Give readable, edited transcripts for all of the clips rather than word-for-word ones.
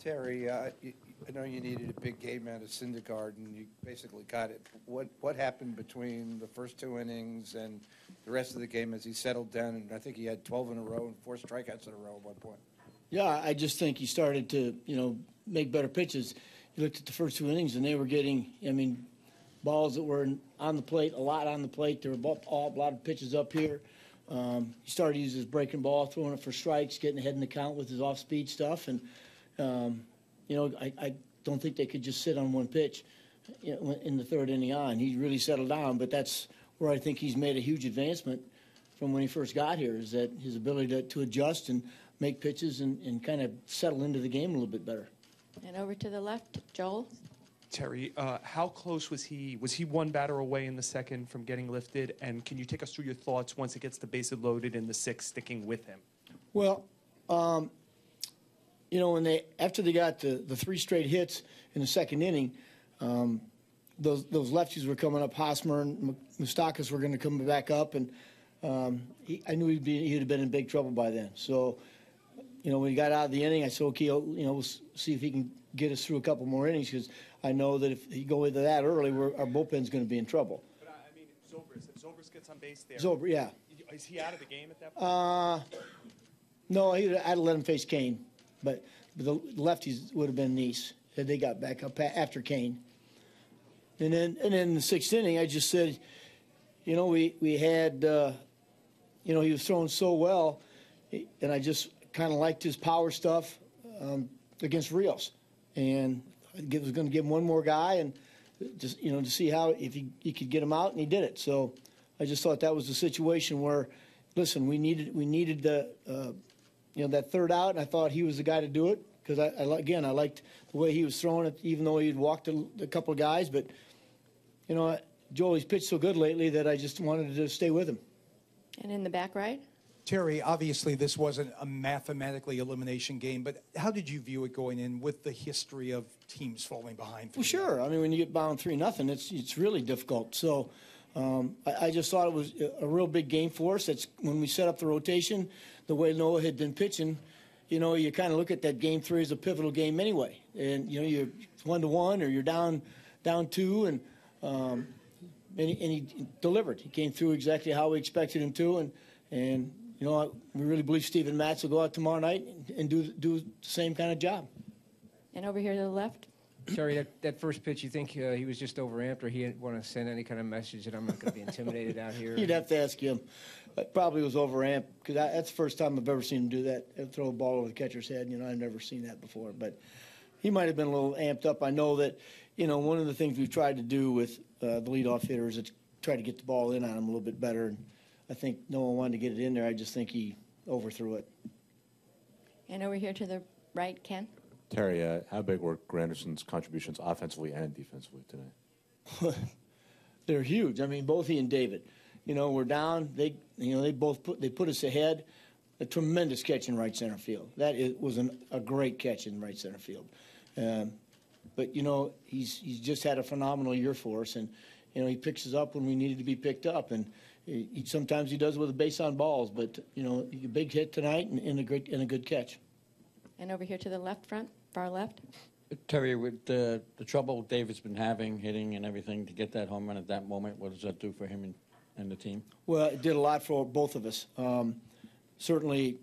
Terry, I know you needed a big game out of Syndergaard, and you basically got it. What happened between the first 2 innings and the rest of the game as he settled down? And I think he had 12 in a row and 4 strikeouts in a row at one point. Yeah, I just think he started to, make better pitches. You looked at the first 2 innings, and they were getting, balls that were on the plate, a lot on the plate. There were a lot of pitches up here. He started using his breaking ball, throwing it for strikes, getting ahead in the count with his off-speed stuff. And, I don't think they could just sit on one pitch in the 3rd inning on. He really settled down, but that's where I think he's made a huge advancement from when he first got here, is that his ability to adjust and make pitches and kind of settle into the game a little bit better. And over to the left, Joel. Terry, how close was he? Was he one batter away in the 2nd from getting lifted? And can you take us through your thoughts once it gets the bases loaded in the 6th, sticking with him? Well, after they got the 3 straight hits in the 2nd inning, those lefties were coming up. Hosmer and Moustakas were going to come back up, and I knew he'd have been in big trouble by then. So, when he got out of the inning, I said, okay, we'll see if he can get us through a couple more innings, because I know that if he go into that early, our bullpen's going to be in trouble. But I mean, Zobrist, if Zobrist gets on base there, yeah. Is he out of the game at that point? No, I'd have let him face Kane, but the lefties would have been Nice had they got back up after Kane. And then in the 6th inning, I just said, we had, he was throwing so well, and I just kind of liked his power stuff against Rios, and I was going to give him one more guy and just to see how if he could get him out, and he did it. So I just thought that was a situation where, listen, we needed the that 3rd out, and I thought he was the guy to do it, because I liked the way he was throwing it, even though he'd walked a couple of guys. But Joel, he's pitched so good lately that I just wanted to stay with him. And in the back right. Terry, obviously this wasn't a mathematically elimination game, but how did you view it going in with the history of teams falling behind? Well, sure. I mean, when you get bound 3-0, it's really difficult. So I just thought it was a real big game for us. That's when we set up the rotation, the way Noah had been pitching. You kind of look at that Game 3 as a pivotal game anyway, and you're 1-1 or you're down 2, and he delivered. He came through exactly how we expected him to, and we really believe Steven Matz will go out tomorrow night and do the same kind of job. And over here to the left. Terry, that first pitch, you think he was just overamped, or he didn't want to send any kind of message that I'm not going to be intimidated out here? You'd have to ask him. Probably was overamped, because that's the first time I've ever seen him do that, throw a ball over the catcher's head. I've never seen that before. But he might have been a little amped up. I know that, one of the things we've tried to do with the leadoff hitters is try to get the ball in on him a little bit better. And I think Noah wanted to get it in there. I just think he overthrew it. And over here to the right, Ken. Terry, how big were Granderson's contributions offensively and defensively today? They're huge. I mean, both he and David. We're down. They put us ahead. A tremendous catch in right center field. That was a great catch in right center field. But he's just had a phenomenal year for us, and he picks us up when we needed to be picked up, and sometimes he does with a base on balls. But a big hit tonight and a good catch. And over here to the left front, far left. Terry, with the trouble David's been having, hitting and everything, to get that home run at that moment, what does that do for him and the team? Well, it did a lot for both of us. Certainly,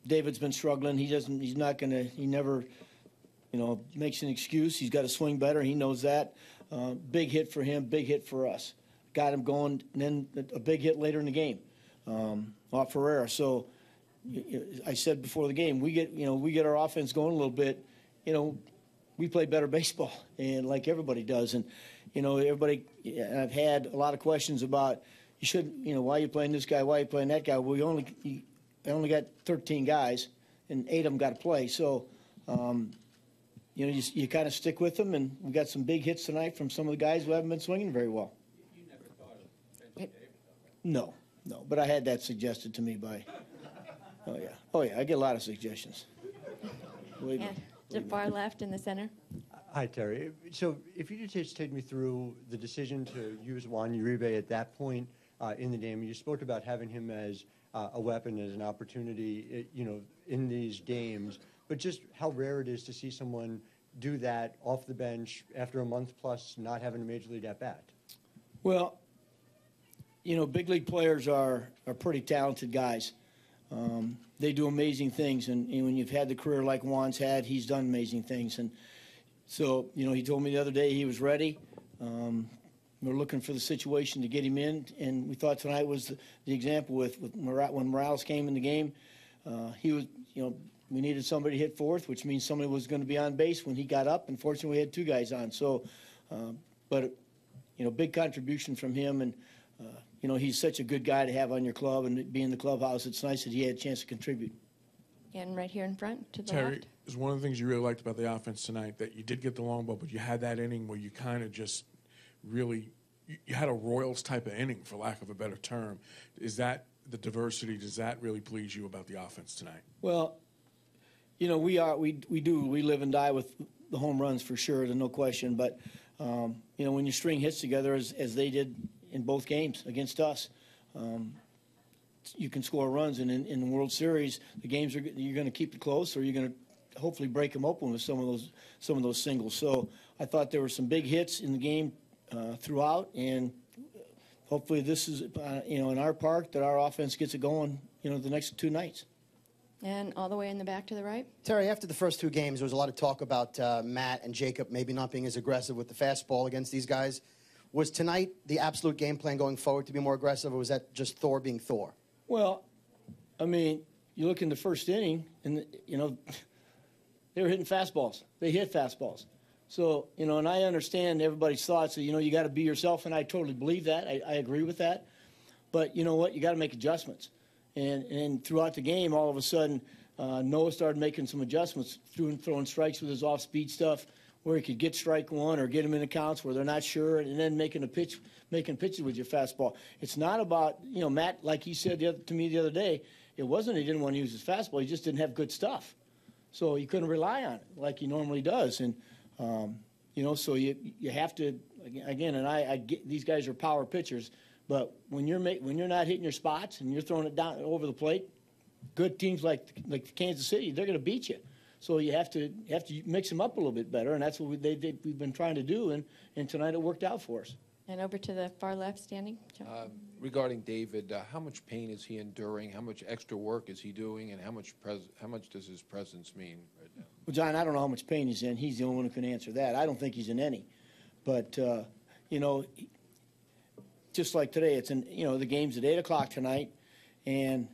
David's been struggling. He never, makes an excuse. He's got to swing better. He knows that. Big hit for him, big hit for us. Got him going, and then a big hit later in the game off Ferreira. So I said before the game, we get our offense going a little bit. We play better baseball, and like everybody does. And everybody. I've had a lot of questions about why are you playing this guy, why are you playing that guy? Well, I only got 13 guys, and 8 of them got to play. So you kind of stick with them, and we got some big hits tonight from some of the guys who haven't been swinging very well. You never thought of benching David? No, but I had that suggested to me by. Oh yeah, I get a lot of suggestions. And to far left in the center. Hi, Terry. So if you could just take me through the decision to use Juan Uribe at that point in the game. You spoke about having him as a weapon, as an opportunity, in these games. but just how rare it is to see someone do that off the bench after a month plus not having a major league at bat. Well, you know, big league players are pretty talented guys. They do amazing things, and when you've had the career like Juan's had, he's done amazing things. And so, you know, he told me the other day he was ready. We're looking for the situation to get him in, and we thought tonight was the example with when Morales came in the game. He was, you know, we needed somebody to hit fourth, which means somebody was going to be on base when he got up. Unfortunately, we had two guys on. So, but, you know, big contribution from him, and you know, he's such a good guy to have on your club and be in the clubhouse. It's nice that he had a chance to contribute. And right here in front to the Terry, left. is one of the things you really liked about the offense tonight that you did get the long ball, but you had that inning where you kind of just really you had a Royals type of inning, for lack of a better term. Is that the diversity? Does that really please you about the offense tonight? Well, you know, we live and die with the home runs for sure, there's no question. But you know, when you string hits together as they did in both games against us, you can score runs. And in the World Series, the games you're going to keep it close, or you're going to hopefully break them open with some of those singles. So I thought there were some big hits in the game throughout, and hopefully this is you know, in our park, that our offense gets it going, you know, the next two nights. And all the way in the back to the right. Terry, after the first two games, there was a lot of talk about Matt and Jacob maybe not being as aggressive with the fastball against these guys. Was tonight the absolute game plan going forward to be more aggressive, or was that just Thor being Thor? Well, I mean, you look in the first inning, and, you know, they were hitting fastballs. They hit fastballs. So, you know, and I understand everybody's thoughts that, you know, you got to be yourself, and I totally believe that. I agree with that. But you know what? You got to make adjustments. And throughout the game, all of a sudden, Noah started making some adjustments, throwing strikes with his off-speed stuff, where he could get strike one or get them in accounts where they're not sure, and then making pitches with your fastball. It's not about, you know, Matt, like he said to me the other day, it wasn't he didn't want to use his fastball, he just didn't have good stuff. So he couldn't rely on it like he normally does. And, you know, so you have to, again, and I get, these guys are power pitchers, but when you're not hitting your spots and you're throwing it down over the plate, good teams like Kansas City, they're going to beat you. So you have to mix them up a little bit better, and that's what we've been trying to do, and tonight it worked out for us. And over to the far left standing. Regarding David, how much pain is he enduring? How much extra work is he doing? And how much does his presence mean right now? Well, John, I don't know how much pain he's in. He's the only one who can answer that. I don't think he's in any. But, you know, just like today, you know, the game's at 8 o'clock tonight, and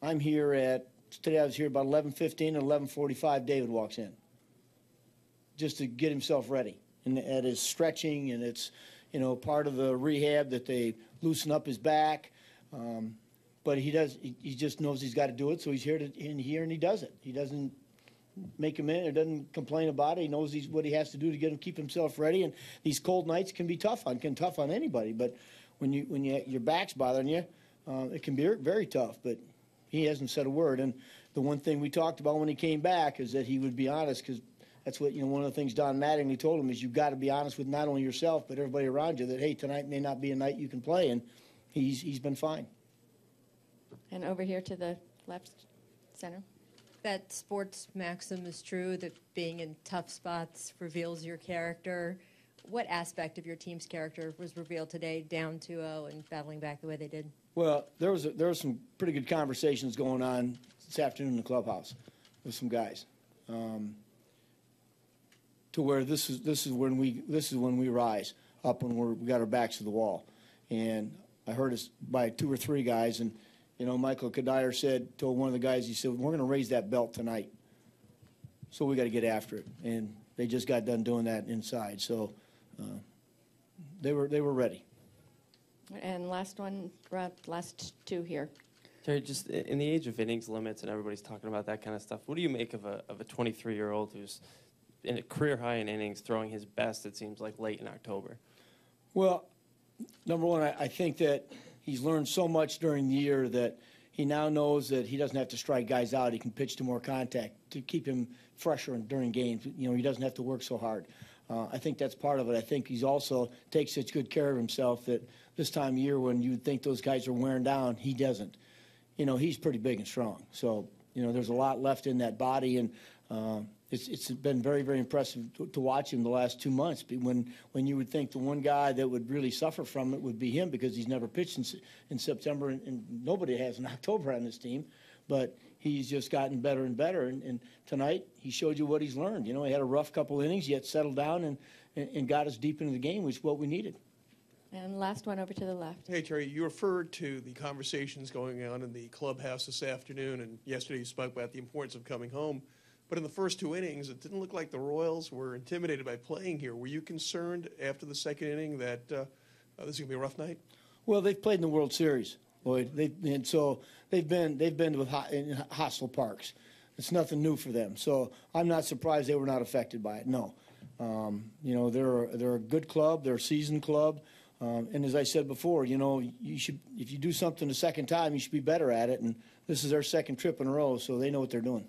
I'm here today I was here about 11:15 and 11:45 David walks in just to get himself ready. And at his stretching, and it's, you know, part of the rehab that they loosen up his back. But he just knows he's got to do it, so he's here and he does it. He doesn't make him in or doesn't complain about it. He knows what he has to do to keep himself ready. And these cold nights can be tough on anybody. But when your back's bothering you, it can be very tough. But he hasn't said a word. And the one thing we talked about when he came back is that he would be honest, because that's what, you know, one of the things Don Mattingly told him is you've got to be honest with not only yourself but everybody around you that, hey, tonight may not be a night you can play, and he's been fine. And over here to the left center. That sports maxim is true, that being in tough spots reveals your character. What aspect of your team's character was revealed today, down 2-0 and battling back the way they did? Well, there was some pretty good conversations going on this afternoon in the clubhouse with some guys, to where this is when we rise up when we got our backs to the wall, and I heard it by 2 or 3 guys, and you know, Michael Kadire told one of the guys, he said, we're going to raise that belt tonight, so we got to get after it, and they just got done doing that inside, so they were ready. And last two here. Terry, just in the age of innings limits and everybody's talking about that kind of stuff, what do you make of a 23-year-old who's in a career high in innings, throwing his best, it seems like, late in October? Well, number one, I think that he's learned so much during the year that he now knows that he doesn't have to strike guys out. He can pitch to more contact to keep him fresher during games. You know, he doesn't have to work so hard. I think that's part of it. I think he's also takes such good care of himself that this time of year when you think those guys are wearing down, he doesn't. You know, he's pretty big and strong. So, you know, there's a lot left in that body, and It's been very, very impressive to watch him the last 2 months. When you would think the one guy that would really suffer from it would be him because he's never pitched in September, and nobody has in October on this team. But he's just gotten better and better. And tonight he showed you what he's learned. You know, he had a rough couple innings, yet settled down and got us deep into the game, which is what we needed. And last one over to the left. Hey, Terry, you referred to the conversations going on in the clubhouse this afternoon, and yesterday you spoke about the importance of coming home. But in the first 2 innings, it didn't look like the Royals were intimidated by playing here. Were you concerned after the second inning that this is going to be a rough night? Well, they've played in the World Series, Lloyd. So they've been in hostile parks. It's nothing new for them. So I'm not surprised they were not affected by it. No, you know, they're a good club. They're a seasoned club. And as I said before, you know, you should, if you do something the second time, you should be better at it. And this is their second trip in a row, so they know what they're doing.